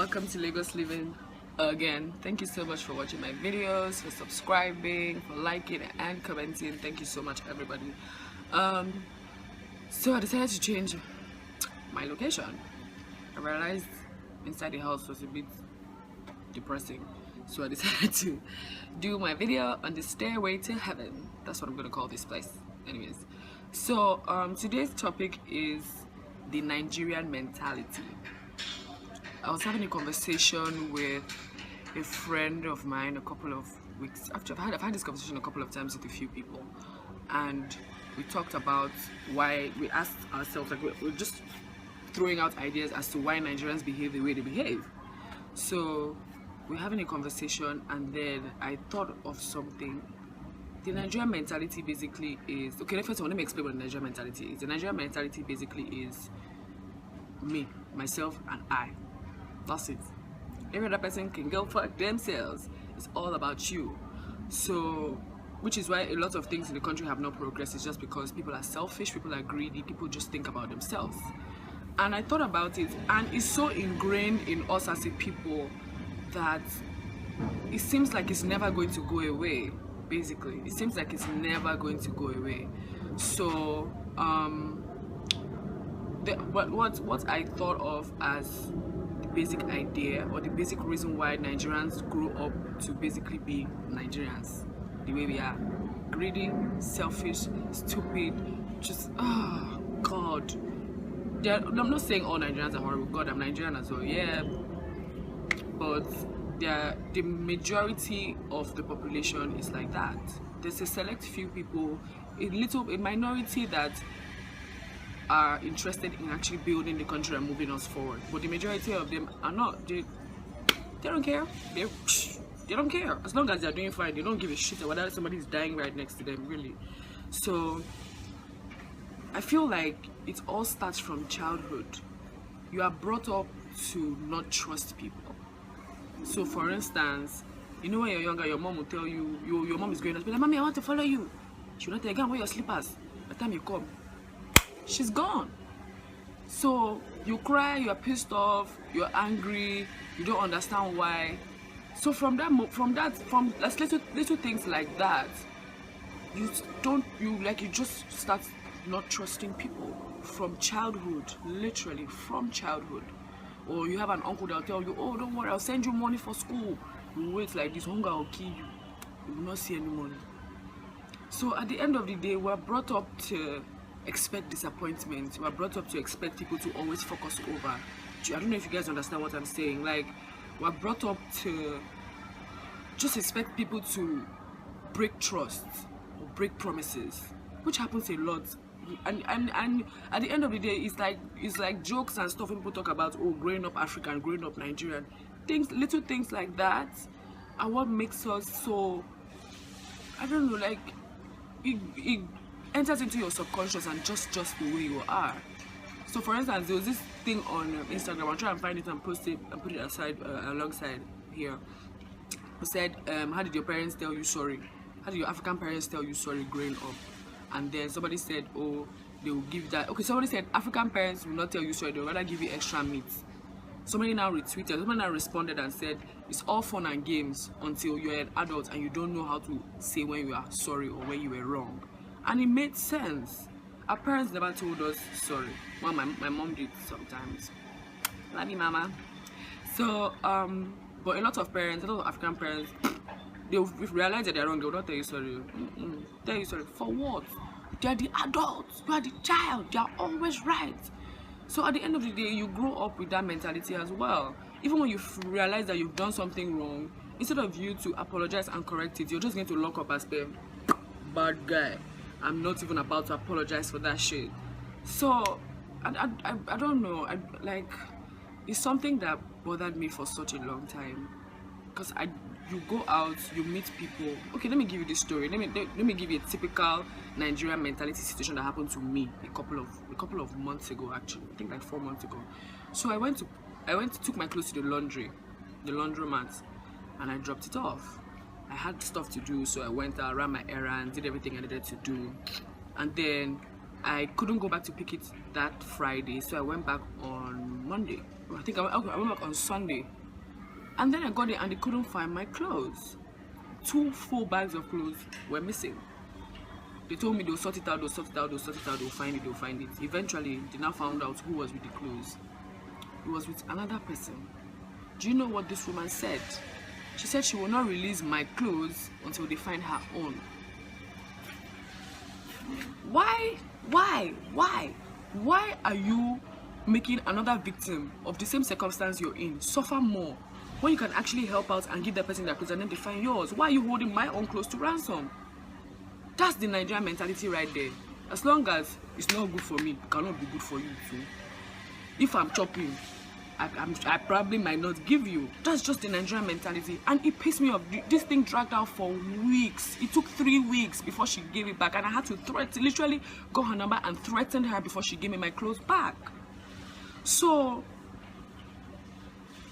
welcome to Lagos Living again. Thank you so much for watching my videos, for subscribing, for liking and commenting. Thank you so much, everybody. So I decided to change my location. I realized inside the house was a bit depressing, so I decided to do my video on the stairway to heaven. That's what I'm gonna call this place. Anyways, so today's topic is the Nigerian mentality. I was having a conversation with a friend of mine a couple of weeks after. I've had this conversation a couple of times with a few people, and we talked about why. We asked ourselves, like, we're just throwing out ideas as to why Nigerians behave the way they behave. So we're having a conversation, and then I thought of something. The Nigerian mentality basically is, okay, first of all, let me explain what the Nigerian mentality is. The Nigerian mentality basically is me, myself, and I. That's it. Every other person can go fuck themselves. It's all about you. So, which is why a lot of things in the country have not progressed. It's just because people are selfish, people are greedy, people just think about themselves. And I thought about it, and it's so ingrained in us as a people that it seems like it's never going to go away. Basically, it seems like it's never going to go away. So, what I thought of as basic idea, or the basic reason why Nigerians grew up to basically be Nigerians the way we are: greedy, selfish, stupid, just God. I'm not saying all Nigerians are horrible. God, I'm Nigerian as well, yeah, but the majority of the population is like that. There's a select few people, a minority that are interested in actually building the country and moving us forward, but the majority of them are not. They don't care. They don't care. As long as they're doing fine, they don't give a shit whether somebody is dying right next to them, really. So I feel like it all starts from childhood. You are brought up to not trust people. So for instance, you know, when you're younger, your mom will tell you, your mom is going to be like, "Mommy, I want to follow you." She will not tell you, "Go and wear your slippers." By the time you come, she's gone. So you cry, you're pissed off, you're angry, you don't understand why. So from little things like that, you just start not trusting people from childhood, literally from childhood. Or you have an uncle that'll tell you, "Oh, don't worry, I'll send you money for school." You wait like this, hunger will kill you. You will not see any money. So at the end of the day, we're brought up to expect disappointment. We're brought up to expect people to always focus over. I don't know if you guys understand what I'm saying. Like, we're brought up to just expect people to break trust or break promises, which happens a lot. And at the end of the day, it's like jokes and stuff when people talk about, oh, growing up African, growing up Nigerian. Little things like that are what makes us so, I don't know, like it enters into your subconscious and just the way you are. So for instance, there was this thing on Instagram. I'll try and find it and post it and put it aside alongside here. Who said, how did your parents tell you sorry? How did your African parents tell you sorry growing up? And then somebody said, oh, they will give that. Okay, somebody said African parents will not tell you sorry, they will rather give you extra meat. Somebody now retweeted, somebody now responded and said, it's all fun and games until you're an adult and you don't know how to say when you are sorry or when you were wrong. And it made sense. Our parents never told us sorry. Well, my mom did sometimes. Love you, mama. So, but a lot of African parents, they realize that they're wrong, they will not tell you sorry. Tell you sorry for what? They're the adults, you are the child, they are always right. So at the end of the day, you grow up with that mentality as well. Even when you realize that you've done something wrong, instead of you to apologize and correct it, you're just going to lock up as the bad guy. I'm not even about to apologize for that shit. So I don't know. It's something that bothered me for such a long time. Because you go out, you meet people. Okay, let me give you this story. Let me give you a typical Nigerian mentality situation that happened to me a couple of months ago. Actually, I think like 4 months ago. So I took my clothes to the laundromat, and I dropped it off. I had stuff to do, so I went out, ran my errands, did everything I needed to do, and then I couldn't go back to pick it that Friday, so I went back on Monday. I went back on Sunday. And then I got there and they couldn't find my clothes. 2 full bags of clothes were missing. They told me they'll sort it out, they'll find it. Eventually, they now found out who was with the clothes. It was with another person. Do you know what this woman said? She said she will not release my clothes until they find her own. Why are you making another victim of the same circumstance you're in suffer more when you can actually help out and give that person their clothes and then they find yours? Why are you holding my own clothes to ransom? That's the Nigerian mentality right there. As long as it's not good for me, it cannot be good for you too. If I'm chopping, I probably might not give you. That's just the Nigerian mentality, and it pissed me off. This thing dragged out for weeks. It took 3 weeks before she gave it back, and I had to literally got her number and threatened her before she gave me my clothes back. So,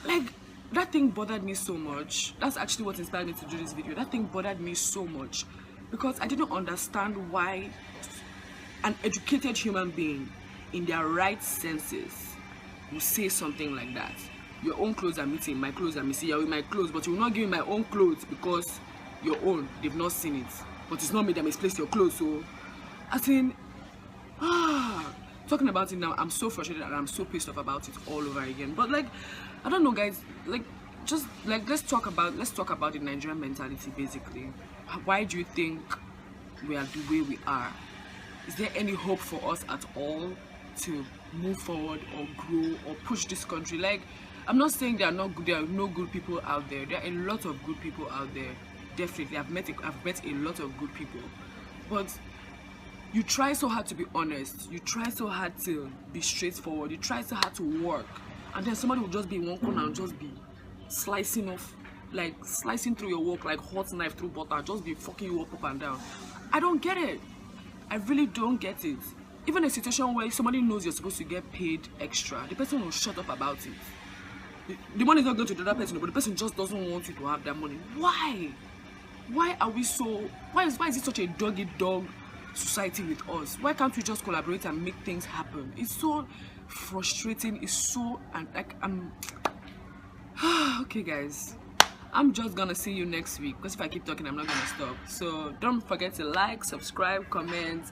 like, that thing bothered me so much. That's actually what inspired me to do this video. That thing bothered me so much because I didn't understand why an educated human being in their right senses will say something like that. Your own clothes are missing, my clothes are missing. You're with my clothes, but you will not give me my own clothes because your own, they've not seen it. But it's not me that misplaced your clothes. So, as in, talking about it now, I'm so frustrated and I'm so pissed off about it all over again. But like, I don't know, guys. Like, just like let's talk about the Nigerian mentality. Basically, why do you think we are the way we are? Is there any hope for us at all to move forward or grow or push this country? Like, I'm not saying there are no good people out there. There are a lot of good people out there. Definitely, I've met a lot of good people, but you try so hard to be honest, you try so hard to be straightforward, you try so hard to work, and then somebody will just be in one corner and just be slicing through your work like hot knife through butter, just be fucking you up and down. I don't get it. I really don't get it. Even a situation where somebody knows you're supposed to get paid extra, the person will shut up about it. The money is not going to the other person, but the person just doesn't want you to have that money. Why? Why are we so? Why is it such a dog-eat-dog society with us? Why can't we just collaborate and make things happen? It's so frustrating. It's so, and like, I'm okay, guys. I'm just gonna see you next week because if I keep talking, I'm not gonna stop. So don't forget to like, subscribe, comment.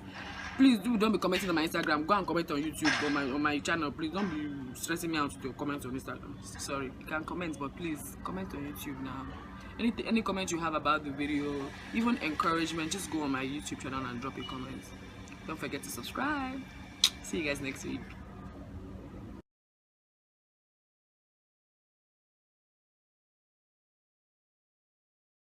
Please don't be commenting on my Instagram. Go and comment on YouTube on my channel. Please don't be stressing me out to comment on Instagram. Sorry, you can comment, but please comment on YouTube now. Any comment you have about the video, even encouragement, just go on my YouTube channel and drop a comment. Don't forget to subscribe. See you guys next week.